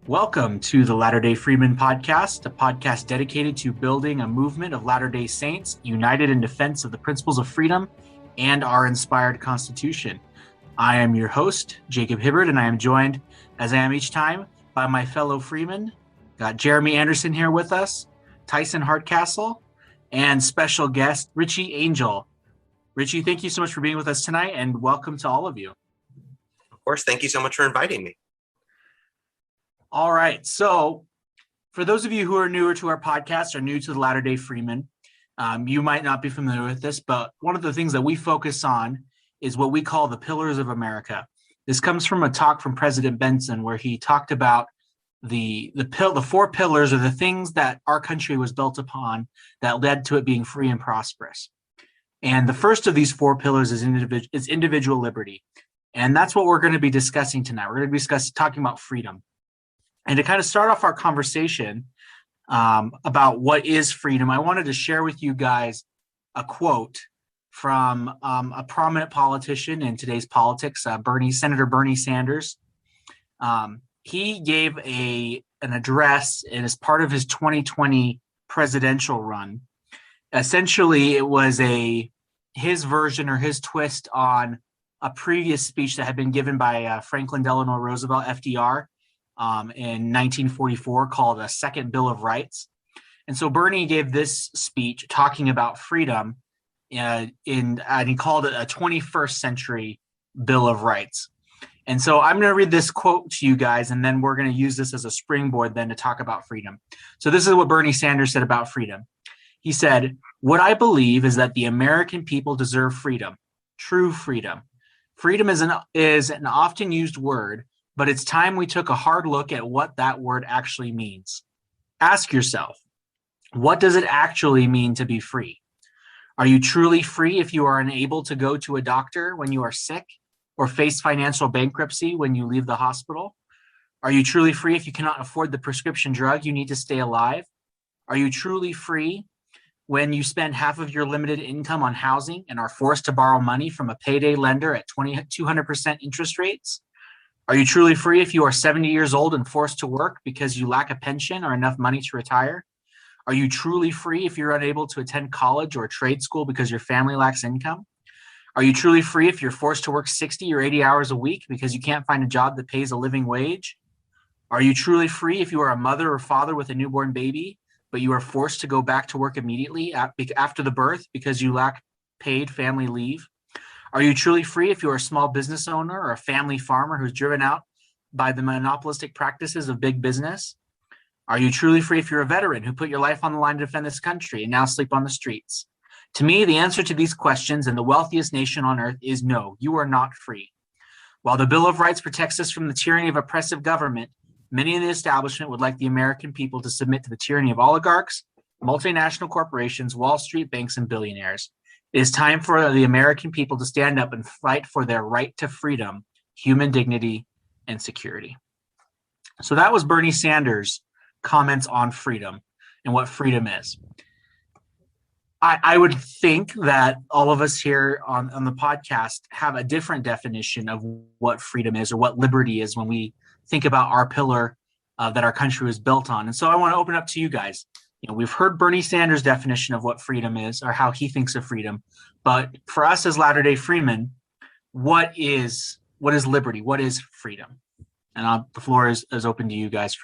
Welcome to the Latter-day Freemen podcast, a podcast dedicated to building a movement of Latter-day Saints united in defense of the principles of freedom and our inspired Constitution. I am your host, Jacob Hibbard, and I am joined, as I am each time, by my fellow Freemen. Got Jeremy Anderson here with us, Tyson Hardcastle, and special guest, Richie Angel. Richie, thank you so much for being with us tonight, and welcome to all of you. Of course, thank you so much for inviting me. All right. So for those of you who are newer to our podcast or new to the Latter-day Freemen, you might not be familiar with this, but one of the things that we focus on is what we call the pillars of America. This comes from a talk from President Benson where he talked about the four pillars are the things that our country was built upon that led to it being free and prosperous. And the first of these four pillars is individual liberty. And that's what we're going to be discussing tonight. We're going to be talking about freedom. And to kind of start off our conversation about what is freedom, I wanted to share with you guys a quote from a prominent politician in today's politics, Senator Bernie Sanders. He gave an address as part of his 2020 presidential run. Essentially, it was his version or his twist on a previous speech that had been given by Franklin Delano Roosevelt, FDR, in 1944 called a Second Bill of Rights. And so Bernie gave this speech talking about freedom and he called it a 21st century Bill of Rights. And so I'm going to read this quote to you guys, and then we're going to use this as a springboard then to talk about freedom. So this is what Bernie Sanders said about freedom. He said, "What I believe is that the American people deserve freedom, true freedom. Freedom is an often used word, but it's time we took a hard look at what that word actually means. Ask yourself, what does it actually mean to be free? Are you truly free if you are unable to go to a doctor when you are sick or face financial bankruptcy when you leave the hospital? Are you truly free if you cannot afford the prescription drug you need to stay alive? Are you truly free when you spend half of your limited income on housing and are forced to borrow money from a payday lender at 200% interest rates? Are you truly free if you are 70 years old and forced to work because you lack a pension or enough money to retire? Are you truly free if you're unable to attend college or trade school because your family lacks income? Are you truly free if you're forced to work 60 or 80 hours a week because you can't find a job that pays a living wage? Are you truly free if you are a mother or father with a newborn baby, but you are forced to go back to work immediately after the birth because you lack paid family leave? Are you truly free if you're a small business owner or a family farmer who's driven out by the monopolistic practices of big business? Are you truly free if you're a veteran who put your life on the line to defend this country and now sleep on the streets? To me, the answer to these questions in the wealthiest nation on earth is no, you are not free. While the Bill of Rights protects us from the tyranny of oppressive government, many in the establishment would like the American people to submit to the tyranny of oligarchs, multinational corporations, Wall Street banks, and billionaires. It is time for the American people to stand up and fight for their right to freedom, human dignity, and security." So that was Bernie Sanders' comments on freedom and what freedom is. I would think that all of us here on the podcast have a different definition of what freedom is or what liberty is when we think about our pillar that our country was built on. And so I want to open up to you guys. We've heard Bernie Sanders' definition of what freedom is or how he thinks of freedom. But for us as Latter-day Freemen, what is liberty? What is freedom? And the floor is open to you guys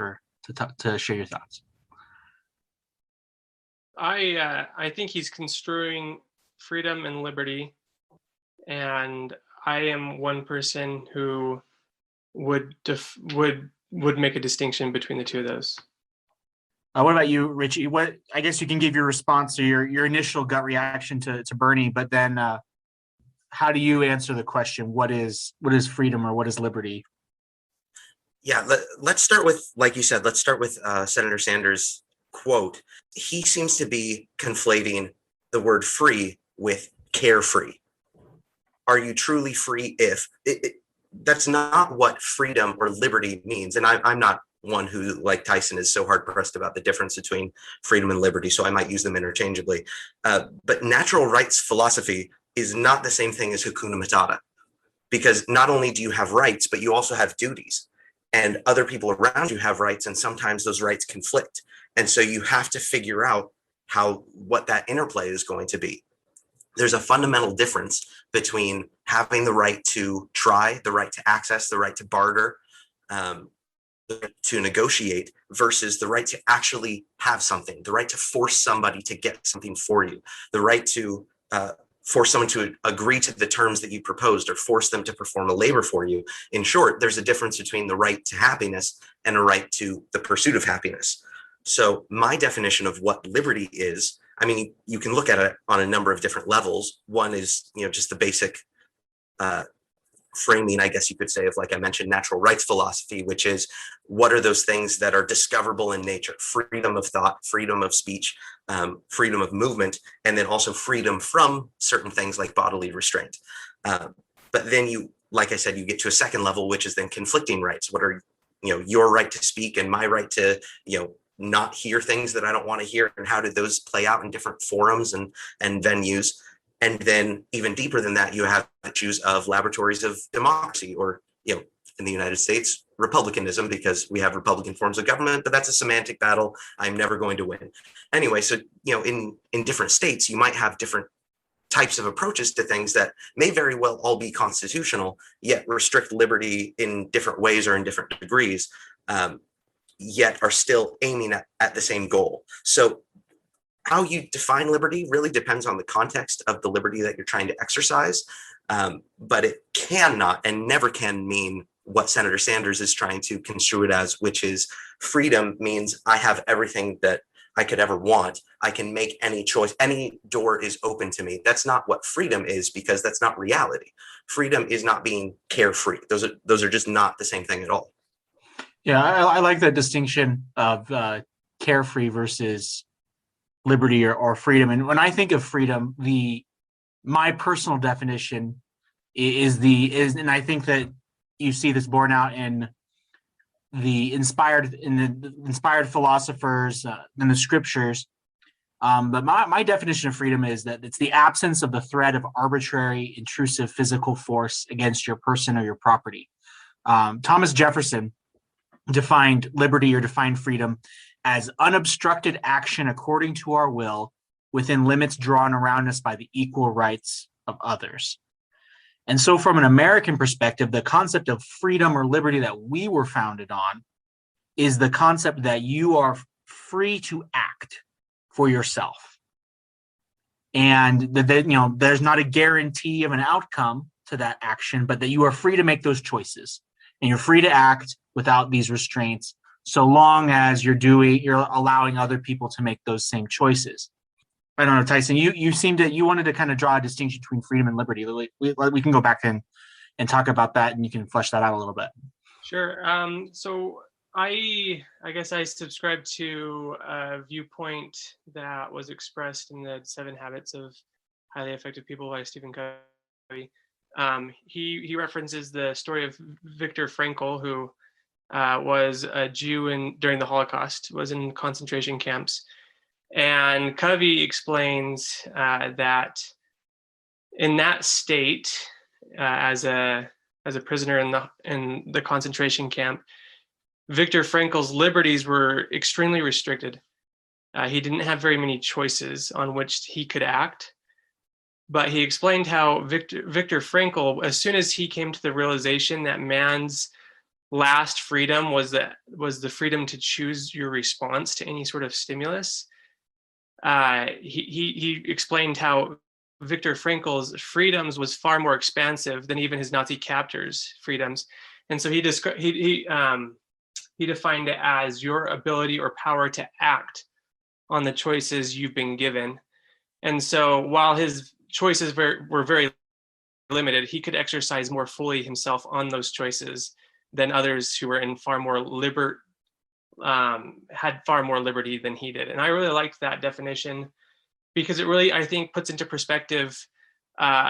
to share your thoughts. I think he's construing freedom and liberty, and I am one person who would make a distinction between the two of those. What about you, Richie? I guess you can give your response to your initial gut reaction to Bernie, but then how do you answer the question? What is freedom or what is liberty? Yeah, let's start with, like you said, Senator Sanders' quote. He seems to be conflating the word free with carefree. Are you truly free if that's not what freedom or liberty means? And I'm not one who, like Tyson, is so hard pressed about the difference between freedom and liberty, so I might use them interchangeably. But natural rights philosophy is not the same thing as Hakuna Matata, because not only do you have rights, but you also have duties. and other people around you have rights, and sometimes those rights conflict. And so you have to figure out what that interplay is going to be. There's a fundamental difference between having the right to try, the right to access, the right to barter, to negotiate, versus the right to actually have something, the right to force somebody to get something for you, the right to force someone to agree to the terms that you proposed, or force them to perform a labor for you. In short, there's a difference between the right to happiness and a right to the pursuit of happiness. So my definition of what liberty is, I mean, you can look at it on a number of different levels. One is, just the basic framing, I guess you could say, of, like I mentioned, natural rights philosophy, which is, what are those things that are discoverable in nature? Freedom of thought, freedom of speech, freedom of movement, and then also freedom from certain things like bodily restraint. But then you, like I said, you get to a second level, which is then conflicting rights. What are, your right to speak and my right to, not hear things that I don't want to hear, and how did those play out in different forums and venues? And then even deeper than that, you have issues of laboratories of democracy, or, in the United States, republicanism, because we have Republican forms of government, but that's a semantic battle I'm never going to win. Anyway, so, in different states, you might have different types of approaches to things that may very well all be constitutional, yet restrict liberty in different ways or in different degrees, yet are still aiming at the same goal. So how you define liberty really depends on the context of the liberty that you're trying to exercise. But it cannot and never can mean what Senator Sanders is trying to construe it as, which is freedom means I have everything that I could ever want. I can make any choice. Any door is open to me. That's not what freedom is, because that's not reality. Freedom is not being carefree. Those are just not the same thing at all. Yeah, I like that distinction of carefree versus liberty or freedom. And when I think of freedom, my personal definition is, and I think that you see this borne out in the inspired philosophers in the scriptures. But my definition of freedom is that it's the absence of the threat of arbitrary, intrusive physical force against your person or your property. Thomas Jefferson defined liberty, or defined freedom, as unobstructed action according to our will within limits drawn around us by the equal rights of others. And so from an American perspective, the concept of freedom or liberty that we were founded on is the concept that you are free to act for yourself. And that there's not a guarantee of an outcome to that action, but that you are free to make those choices. And you're free to act without these restraints, so long as you're allowing other people to make those same choices. I don't know, Tyson, you wanted to kind of draw a distinction between freedom and liberty. We can go back and talk about that, and you can flesh that out a little bit. Sure. So I guess I subscribe to a viewpoint that was expressed in the 7 Habits of Highly Effective People by Stephen Covey. He references the story of Viktor Frankl, who was a Jew during the Holocaust, was in concentration camps. And Covey explains that in that state, as a prisoner in the concentration camp, Viktor Frankl's liberties were extremely restricted. He didn't have very many choices on which he could act. But he explained how Viktor Frankl, as soon as he came to the realization that man's last freedom was the freedom to choose your response to any sort of stimulus, he explained how Viktor Frankl's freedoms was far more expansive than even his Nazi captors' freedoms. And so he defined it as your ability or power to act on the choices you've been given. And so while his choices were very limited, he could exercise more fully himself on those choices than others who were in had far more liberty than he did. And I really liked that definition, because it really, I think, puts into perspective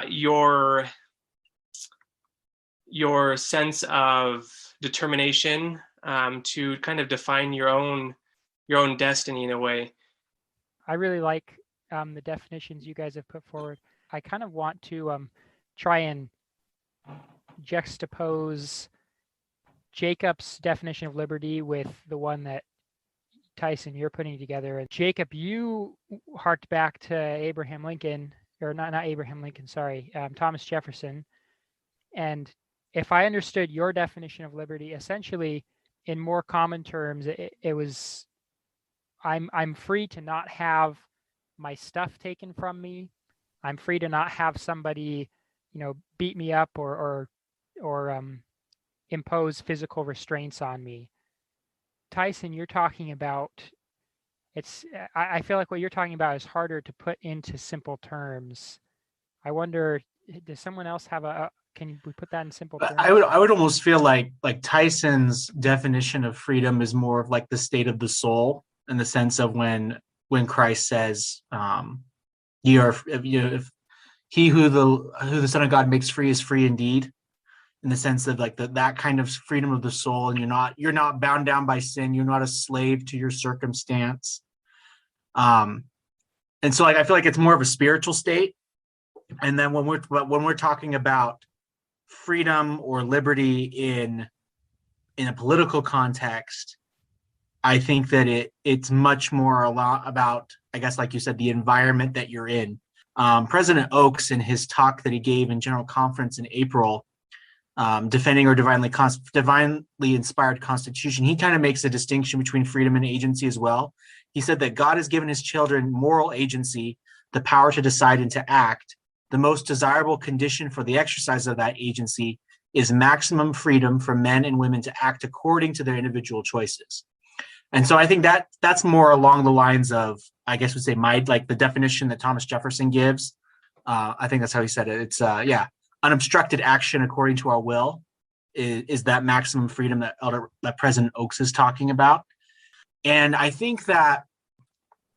your sense of determination to kind of define your own destiny in a way. I really like the definitions you guys have put forward. I kind of want to try and juxtapose Jacob's definition of liberty with the one that Tyson, you're putting together. And Jacob, you harked back to Abraham Lincoln, or not Abraham Lincoln, sorry, Thomas Jefferson. And if I understood your definition of liberty, essentially, in more common terms, it was, I'm free to not have my stuff taken from me. I'm free to not have somebody, beat me up or impose physical restraints on me. Tyson, you're talking about, I feel like what you're talking about is harder to put into simple terms. I wonder, does someone else have can we put that in simple terms? I would almost feel like Tyson's definition of freedom is more of like the state of the soul, in the sense of when Christ says, if he who the Son of God makes free is free indeed, in the sense of like that kind of freedom of the soul, and you're not bound down by sin, you're not a slave to your circumstance. And so like I feel like it's more of a spiritual state. And then when we're talking about freedom or liberty in a political context, I think that it's much more a lot about, I guess, like you said, the environment that you're in. President Oakes, in his talk that he gave in General Conference in April, defending our divinely inspired Constitution, he kind of makes a distinction between freedom and agency as well. He said that God has given his children moral agency, the power to decide and to act. The most desirable condition for the exercise of that agency is maximum freedom for men and women to act according to their individual choices. And so I think that's more along the lines of, I guess we'd say, the definition that Thomas Jefferson gives. I think that's how he said it. It's unobstructed action according to our will is that maximum freedom that President Oakes is talking about. And I think that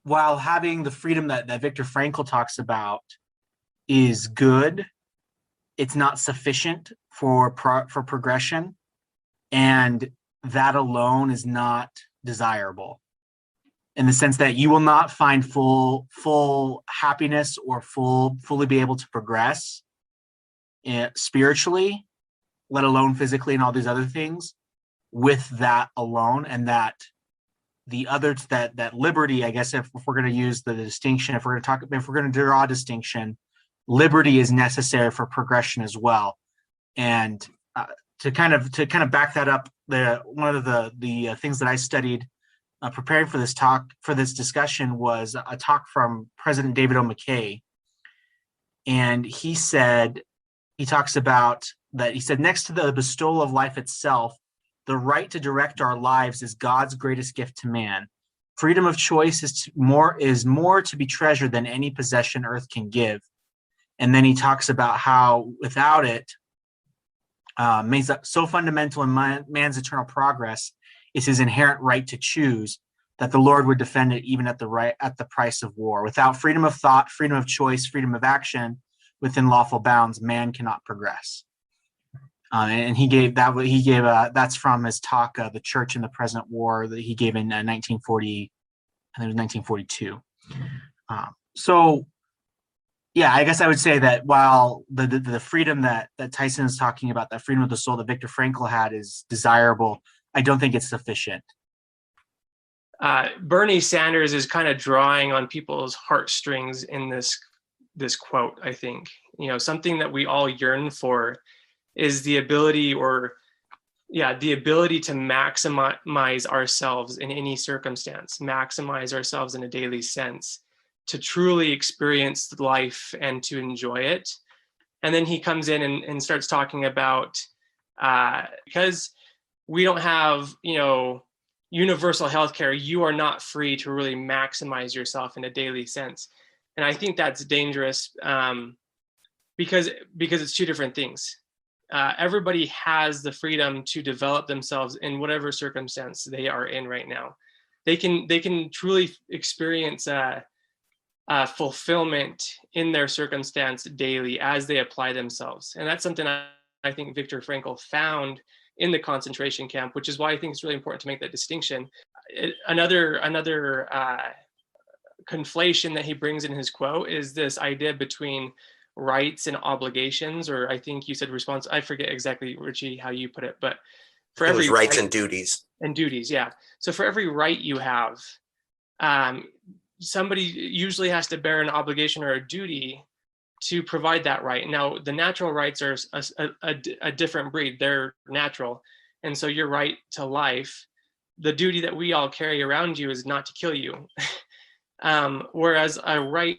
while having the freedom that Viktor Frankl talks about is good, it's not sufficient for progression, and that alone is not desirable, in the sense that you will not find full happiness or fully be able to progress spiritually, let alone physically and all these other things, with that alone. And that the other, that liberty, I guess, if we're going to use the distinction, if we're going to draw a distinction, liberty is necessary for progression as well. And to kind of back that up, one of the things that I studied preparing for this discussion was a talk from President David O. McKay. And he said, next to the bestowal of life itself, the right to direct our lives is God's greatest gift to man. Freedom of choice is more to be treasured than any possession earth can give. And then he talks about how without it, so fundamental in man's eternal progress is his inherent right to choose, that the Lord would defend it even at the price of war. Without freedom of thought, freedom of choice, freedom of action within lawful bounds, man cannot progress. And that's from his talk, The Church in the Present War, that he gave in 1940, I think it was 1942. So yeah, I guess I would say that while the freedom that Tyson is talking about, that freedom of the soul that Viktor Frankl had, is desirable, I don't think it's sufficient. Bernie Sanders is kind of drawing on people's heartstrings in this quote. I think, something that we all yearn for is the ability to maximize ourselves in any circumstance, maximize ourselves in a daily sense, to truly experience life and to enjoy it. And then he comes in and starts talking about, because we don't have, universal healthcare, you are not free to really maximize yourself in a daily sense. And I think that's dangerous because it's two different things. Everybody has the freedom to develop themselves in whatever circumstance they are in right now. They can truly experience fulfillment in their circumstance daily as they apply themselves. And that's something I think Viktor Frankl found in the concentration camp, which is why I think it's really important to make that distinction. Another conflation that he brings in his quote is this idea between rights and obligations, or I think you said response. I forget exactly, Richie, how you put it, but for It was every rights right and duties. and duties, yeah. So for every right you have, somebody usually has to bear an obligation or a duty to provide that right. Now, the natural rights are a different breed. They're natural. And so your right to life, the duty that we all carry around you is not to kill you. Whereas a right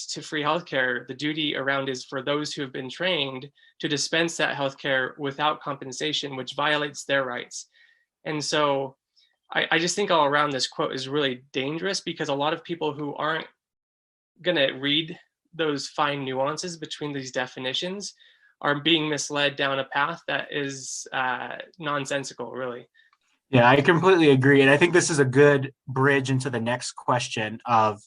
to free healthcare, the duty around is for those who have been trained to dispense that healthcare without compensation, which violates their rights. And so I just think all around this quote is really dangerous, because a lot of people who aren't going to read those fine nuances between these definitions are being misled down a path that is nonsensical, really. Yeah, I completely agree. And I think this is a good bridge into the next question of,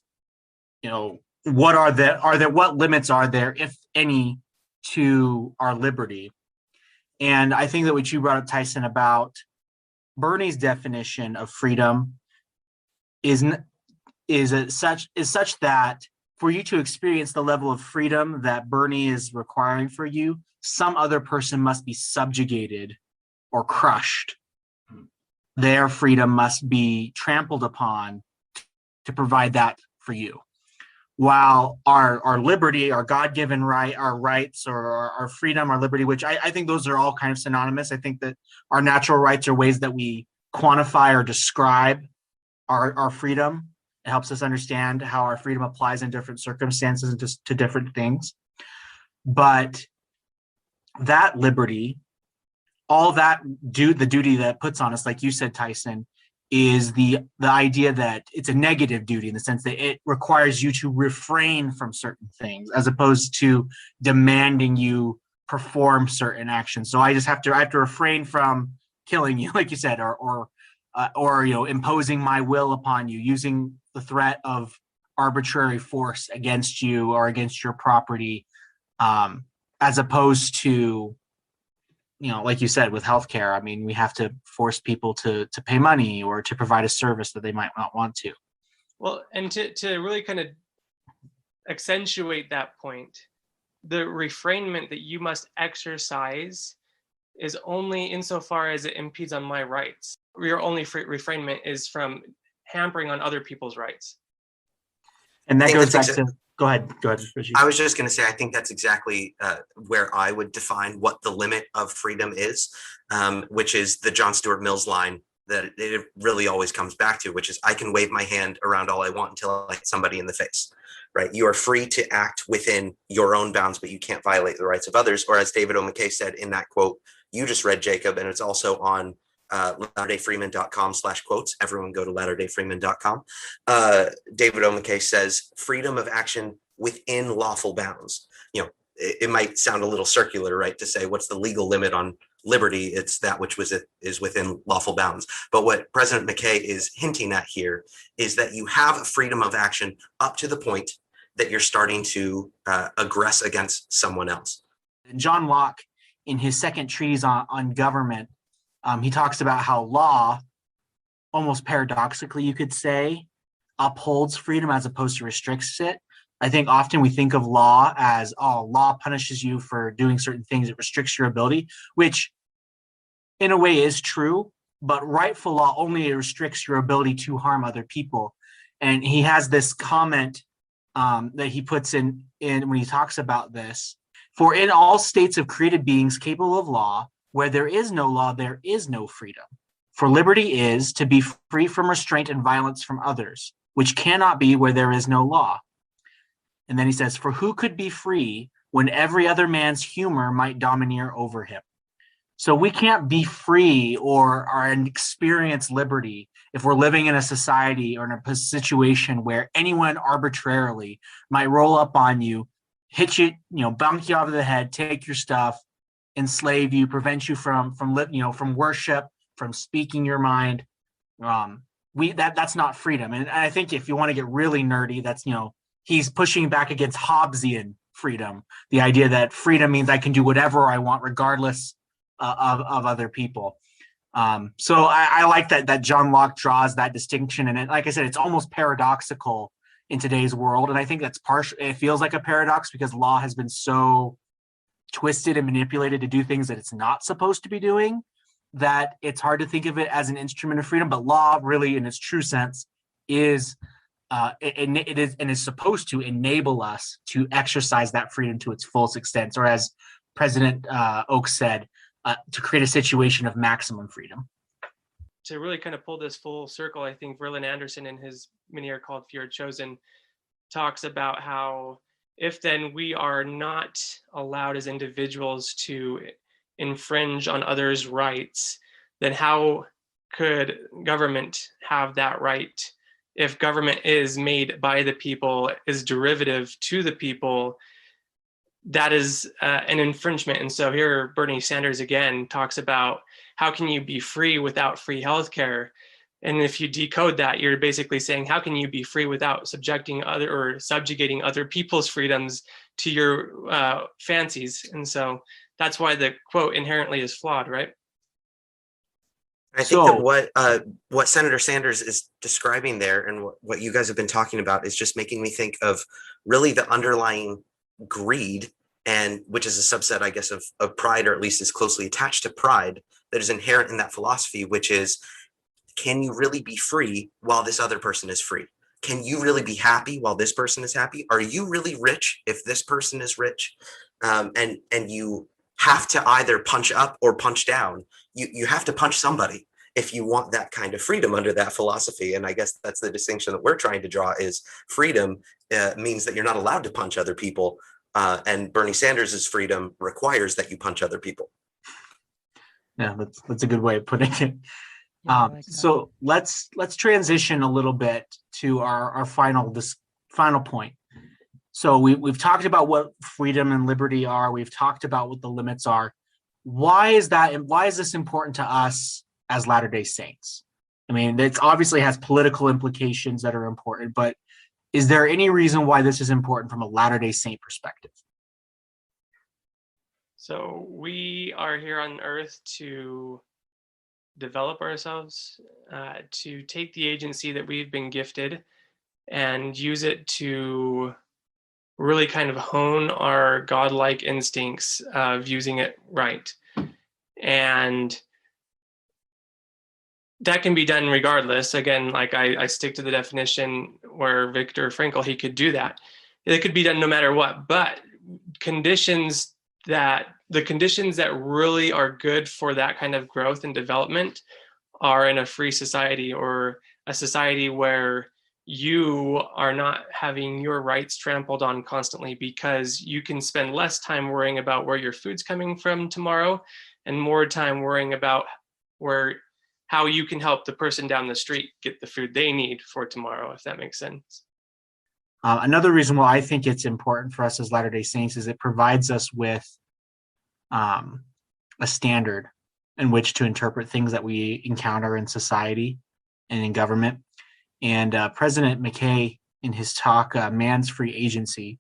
what limits are there, if any, to our liberty? And I think that what you brought up, Tyson, about Bernie's definition of freedom is such that for you to experience the level of freedom that Bernie is requiring for you, some other person must be subjugated or crushed. Their freedom must be trampled upon to provide that for you. While our liberty, our God-given right, our rights, or our freedom, our liberty, which I think those are all kind of synonymous. I think that our natural rights are ways that we quantify or describe our freedom. It helps us understand how our freedom applies in different circumstances and to different things. But that liberty, all that the duty that puts on us, like you said, Tyson, is the idea that it's a negative duty, in the sense that it requires you to refrain from certain things, as opposed to demanding you perform certain actions. So I have to refrain from killing you, like you said, or imposing my will upon you, using the threat of arbitrary force against you or against your property, as opposed to, like you said, with healthcare. I mean, we have to force people to pay money or to provide a service that they might not want to. Well, and to really kind of accentuate that point, the refrainment that you must exercise is only insofar as it impedes on my rights. Your only refrainment is from hampering on other people's rights. And that goes back to, go ahead, Richie. I was just going to say, I think that's exactly where I would define what the limit of freedom is, which is the John Stuart Mills line that it really always comes back to, which is, I can wave my hand around all I want until I hit somebody in the face, right? You are free to act within your own bounds, but you can't violate the rights of others. Or as David O. McKay said in that quote you just read, Jacob, and it's also on latterdayfreeman.com/quotes. Everyone go to latterdayfreeman.com. David O. McKay says, freedom of action within lawful bounds. It might sound a little circular, right, to say what's the legal limit on liberty? It's that which is within lawful bounds. But what President McKay is hinting at here is that you have a freedom of action up to the point that you're starting to aggress against someone else. John Locke, in his second treatise on government, he talks about how law, almost paradoxically, you could say, upholds freedom as opposed to restricts it. I think often we think of law as, law punishes you for doing certain things. It restricts your ability, which in a way is true, but rightful law only restricts your ability to harm other people. And he has this comment that he puts in when he talks about this. For in all states of created beings capable of law, where there is no law, there is no freedom. For liberty is to be free from restraint and violence from others, which cannot be where there is no law. And then he says, for who could be free when every other man's humor might domineer over him? So we can't be free or experience liberty if we're living in a society or in a situation where anyone arbitrarily might roll up on you, hit you, bonk you over the head, take your stuff, enslave you, prevent you from worship, from speaking your mind. That's not freedom. And I think if you want to get really nerdy, that's, he's pushing back against Hobbesian freedom, the idea that freedom means I can do whatever I want, regardless of other people. So I like that John Locke draws that distinction. And like I said, it's almost paradoxical in today's world. And I think that's it feels like a paradox because law has been so twisted and manipulated to do things that it's not supposed to be doing. that it's hard to think of it as an instrument of freedom, but law really in its true sense is it is supposed to enable us to exercise that freedom to its fullest extent, or as President Oaks said, to create a situation of maximum freedom. To really kind of pull this full circle, I think Verlin Anderson in his Many Are Called, Few Are Chosen talks about how if then we are not allowed as individuals to infringe on others' rights, then how could government have that right? If government is made by the people, is derivative to the people, that is an infringement. And so here Bernie Sanders again talks about how can you be free without free healthcare? And if you decode that, you're basically saying, how can you be free without subjugating other people's freedoms to your fancies? And so that's why the quote inherently is flawed, right? I think that what Senator Sanders is describing there and what you guys have been talking about is just making me think of really the underlying greed, and which is a subset, I guess, of pride, or at least is closely attached to pride, that is inherent in that philosophy, which is, can you really be free while this other person is free? Can you really be happy while this person is happy? Are you really rich if this person is rich? And you have to either punch up or punch down. You have to punch somebody if you want that kind of freedom under that philosophy. And I guess that's the distinction that we're trying to draw, is freedom means that you're not allowed to punch other people. And Bernie Sanders' freedom requires that you punch other people. Yeah, that's a good way of putting it. Yeah, I like that. So let's transition a little bit to our final point. So we've talked about what freedom and liberty are. We've talked about what the limits are. Why is that? And why is this important to us as Latter-day Saints? I mean, it obviously has political implications that are important, but is there any reason why this is important from a Latter-day Saint perspective? So we are here on earth to develop ourselves, to take the agency that we've been gifted and use it to really kind of hone our godlike instincts of using it right. And that can be done regardless. Again, like I stick to the definition where Viktor Frankl, he could do that. It could be done no matter what, but the conditions that really are good for that kind of growth and development are in a free society, or a society where you are not having your rights trampled on constantly, because you can spend less time worrying about where your food's coming from tomorrow and more time worrying about how you can help the person down the street get the food they need for tomorrow, if that makes sense. Another reason why I think it's important for us as Latter-day Saints is it provides us with a standard in which to interpret things that we encounter in society and in government. And President McKay, in his talk, Man's Free Agency,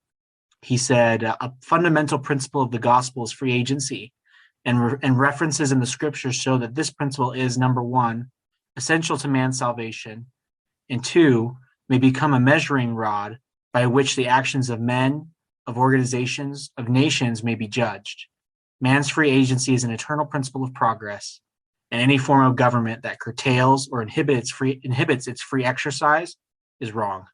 he said, a fundamental principle of the gospel is free agency. And references in the scriptures show that this principle is, number one, essential to man's salvation, and two, may become a measuring rod by which the actions of men, of organizations, of nations may be judged. Man's free agency is an eternal principle of progress, and any form of government that curtails or inhibits its free exercise is wrong.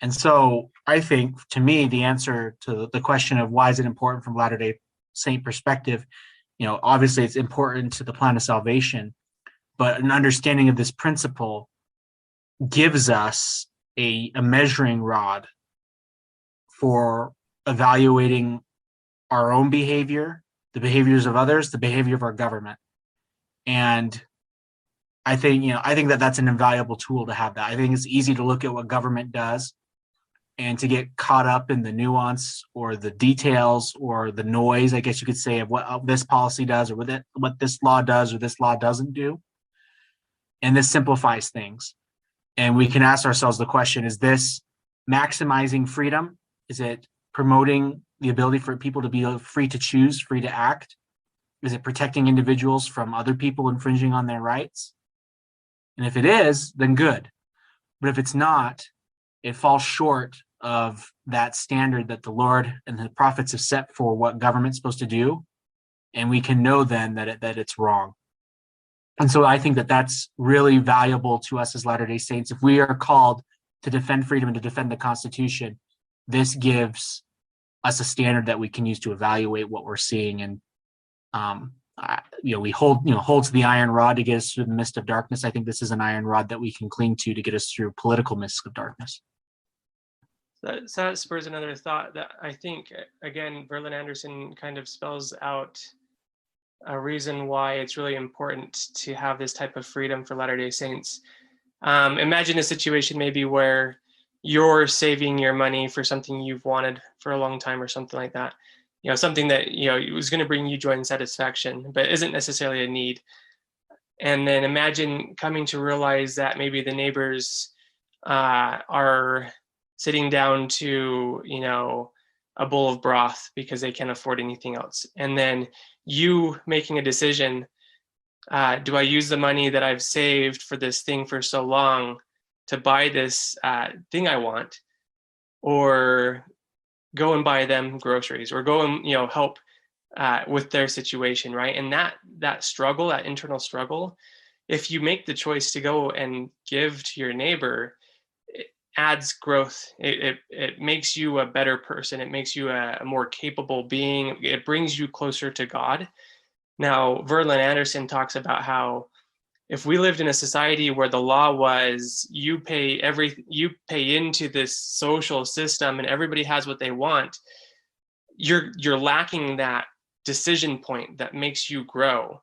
And so I think, to me, the answer to the question of why is it important from Latter-day Saint perspective, obviously it's important to the plan of salvation, but an understanding of this principle gives us a measuring rod for evaluating our own behavior, the behaviors of others, the behavior of our government. And I think that that's an invaluable tool to have that. I think it's easy to look at what government does and to get caught up in the nuance or the details or the noise, I guess you could say, of what this policy does or what this law does or this law doesn't do. And this simplifies things. And we can ask ourselves the question, is this maximizing freedom? Is it promoting the ability for people to be free to choose, free to act? Is it protecting individuals from other people infringing on their rights? And if it is, then good. But if it's not, it falls short of that standard that the Lord and the prophets have set for what government's supposed to do. And we can know then that it's wrong. And so I think that that's really valuable to us as Latter-day Saints. If we are called to defend freedom and to defend the Constitution, this gives us a standard that we can use to evaluate what we're seeing. And we hold to the iron rod to get us through the mist of darkness. I think this is an iron rod that we can cling to get us through political mist of darkness. So that spurs another thought that I think, again, Verlin Anderson kind of spells out a reason why it's really important to have this type of freedom for Latter-day Saints. Imagine a situation maybe where you're saving your money for something you've wanted for a long time or something like that. Something that, it was going to bring you joy and satisfaction, but isn't necessarily a need. And then imagine coming to realize that maybe the neighbors are sitting down to, a bowl of broth because they can't afford anything else. And then you making a decision, do I use the money that I've saved for this thing for so long to buy this thing I want, or go and buy them groceries, or go and help with their situation, right? And that struggle, that internal struggle, if you make the choice to go and give to your neighbor, it adds growth. It makes you a better person. It makes you a more capable being. It brings you closer to God. Now, Verlin Anderson talks about how if we lived in a society where the law was you pay into this social system and everybody has what they want, you're lacking that decision point that makes you grow.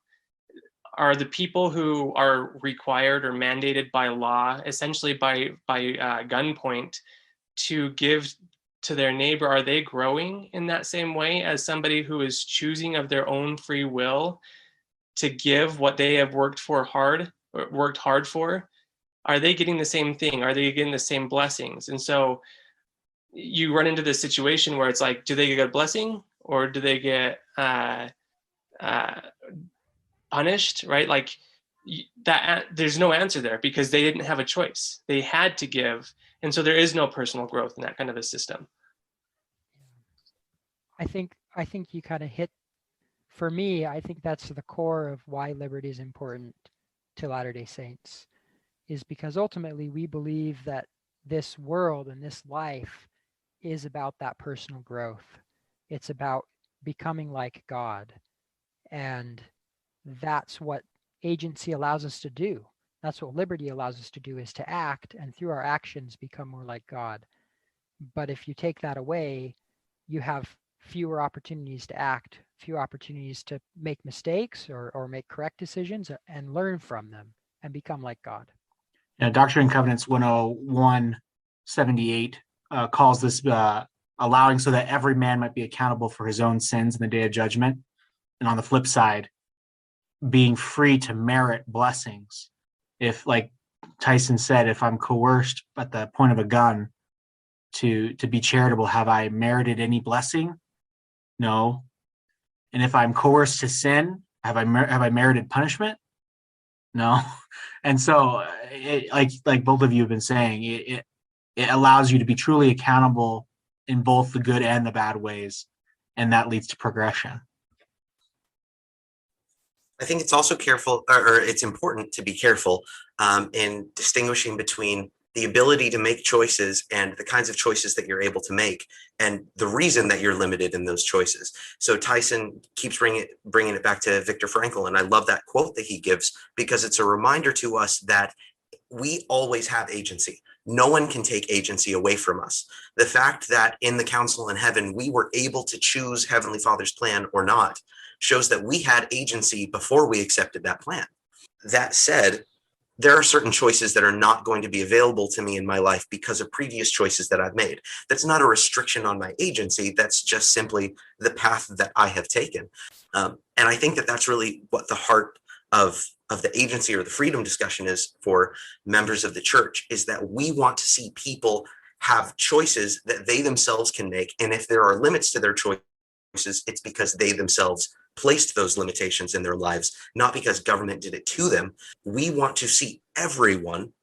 Are the people who are required or mandated by law, essentially by gunpoint, to give to their neighbor, are they growing in that same way as somebody who is choosing of their own free will to give what they have worked hard for? Are they getting the same thing? Are they getting the same blessings? And so you run into this situation where it's like, do they get a blessing or do they get punished, right? Like that, there's no answer there because they didn't have a choice. They had to give. And so there is no personal growth in that kind of a system. I think you kind of hit, for me, I think that's the core of why liberty is important to Latter-day Saints, is because ultimately we believe that this world and this life is about that personal growth. It's about becoming like God. And that's what agency allows us to do. That's what liberty allows us to do, is to act, and through our actions become more like God. But if you take that away, you have fewer opportunities to act, fewer opportunities to make mistakes or make correct decisions and learn from them and become like God. Doctrine and Covenants 101-78 calls this allowing so that every man might be accountable for his own sins in the day of judgment. And on the flip side, being free to merit blessings. If, like Tyson said, if I'm coerced at the point of a gun to be charitable, have I merited any blessing? No. And if I'm coerced to sin, have I merited punishment? No. And so, like both of you have been saying, it allows you to be truly accountable in both the good and the bad ways, and that leads to progression. I think it's also it's important to be careful in distinguishing between the ability to make choices and the kinds of choices that you're able to make, and the reason that you're limited in those choices. So Tyson keeps bringing it back to Viktor Frankl, and I love that quote that he gives because it's a reminder to us that we always have agency. No one can take agency away from us. The fact that in the council in heaven, we were able to choose Heavenly Father's plan or not shows that we had agency before we accepted that plan. That said, there are certain choices that are not going to be available to me in my life because of previous choices that I've made. That's not a restriction on my agency. That's just simply the path that I have taken. And I think that that's really what the heart of the agency or the freedom discussion is for members of the church, is that we want to see people have choices that they themselves can make. And if there are limits to their choices, it's because they themselves placed those limitations in their lives, not because government did it to them. We want to see everyone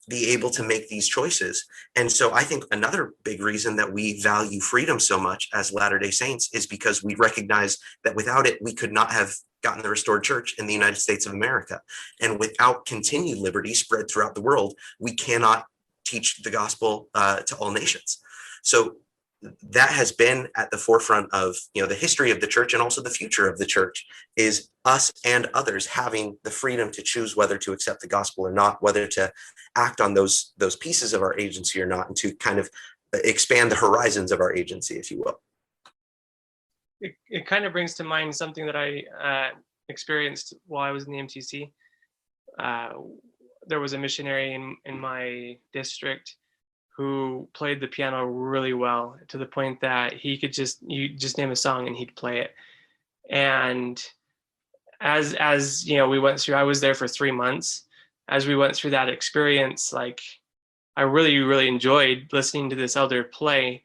be able to make these choices. And so I think another big reason that we value freedom so much as Latter-day Saints is because we recognize that without it, we could not have gotten the restored church in the United States of America. And without continued liberty spread throughout the world, we cannot teach the gospel to all nations. So that has been at the forefront of, the history of the church, and also the future of the church, is us and others having the freedom to choose whether to accept the gospel or not, whether to act on those pieces of our agency or not, and to kind of expand the horizons of our agency, if you will. It kind of brings to mind something that I experienced while I was in the MTC. There was a missionary in my district who played the piano really well, to the point that you just name a song and he'd play it. And as we went through, I was there for 3 months. As we went through that experience, like, I really, really enjoyed listening to this elder play.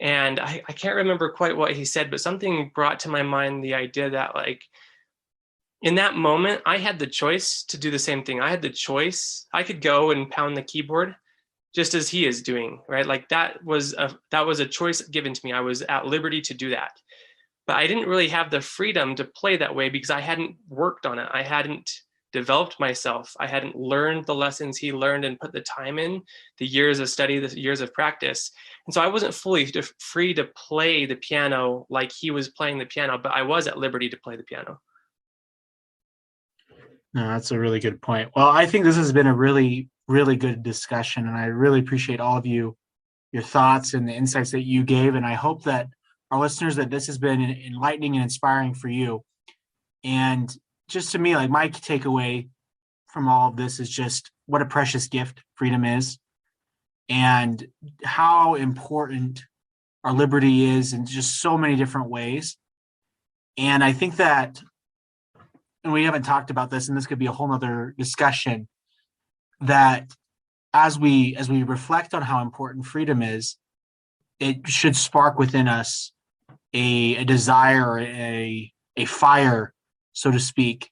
And I can't remember quite what he said, but something brought to my mind the idea that, like, in that moment, I had the choice to do the same thing. I had the choice. I could go and pound the keyboard just as he is doing, right? Like, that was a choice given to me. I was at liberty to do that. But I didn't really have the freedom to play that way because I hadn't worked on it. I hadn't developed myself. I hadn't learned the lessons he learned and put the time in, the years of study, the years of practice. And so I wasn't fully free to play the piano like he was playing the piano, but I was at liberty to play the piano. No, that's a really good point. Well, I think this has been a really, really good discussion, and I really appreciate all of you, your thoughts and the insights that you gave. And I hope that our listeners, that this has been enlightening and inspiring for you. And just to me, like, my takeaway from all of this is just what a precious gift freedom is, and how important our liberty is in just so many different ways. And I think that, and we haven't talked about this, and this could be a whole nother discussion, that as we reflect on how important freedom is, it should spark within us a desire, a fire, so to speak,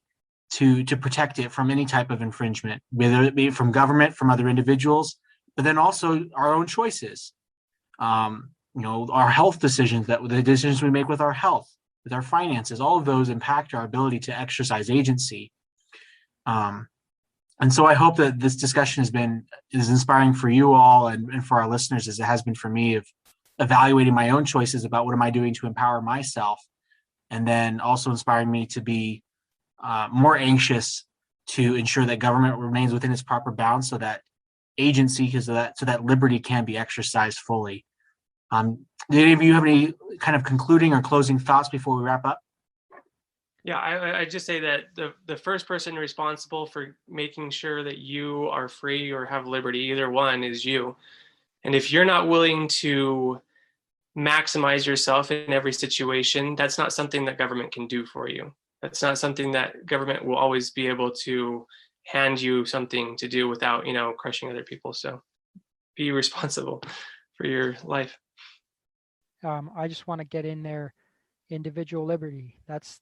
to protect it from any type of infringement, whether it be from government, from other individuals, but then also our own choices. Our health decisions, the decisions we make with our health, with our finances, all of those impact our ability to exercise agency. And so I hope that this discussion is inspiring for you all and for our listeners, as it has been for me, of evaluating my own choices about what am I doing to empower myself, and then also inspiring me to be more anxious to ensure that government remains within its proper bounds, so that agency, so that liberty can be exercised fully. Do any of you have any kind of concluding or closing thoughts before we wrap up? Yeah, I just say that the first person responsible for making sure that you are free or have liberty, either one, is you. And if you're not willing to maximize yourself in every situation, that's not something that government can do for you. That's not something that government will always be able to hand you something to do without, crushing other people. So be responsible for your life. I just want to get in there, individual liberty. That's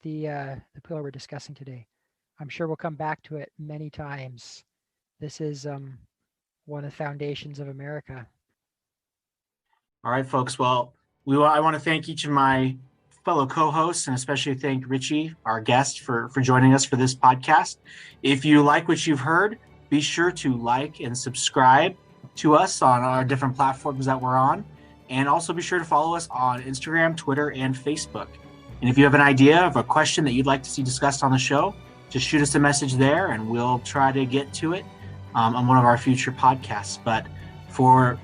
the pillar we're discussing today. I'm sure we'll come back to it many times. This is one of the foundations of America. All right, folks. Well, I want to thank each of my fellow co-hosts, and especially thank Richie, our guest, for joining us for this podcast. If you like what you've heard, be sure to like and subscribe to us on our different platforms that we're on. And also be sure to follow us on Instagram, Twitter, and Facebook. And if you have an idea of a question that you'd like to see discussed on the show, just shoot us a message there and we'll try to get to it on one of our future podcasts. But for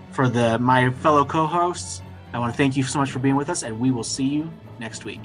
my fellow co-hosts, I want to thank you so much for being with us, and we will see you next week.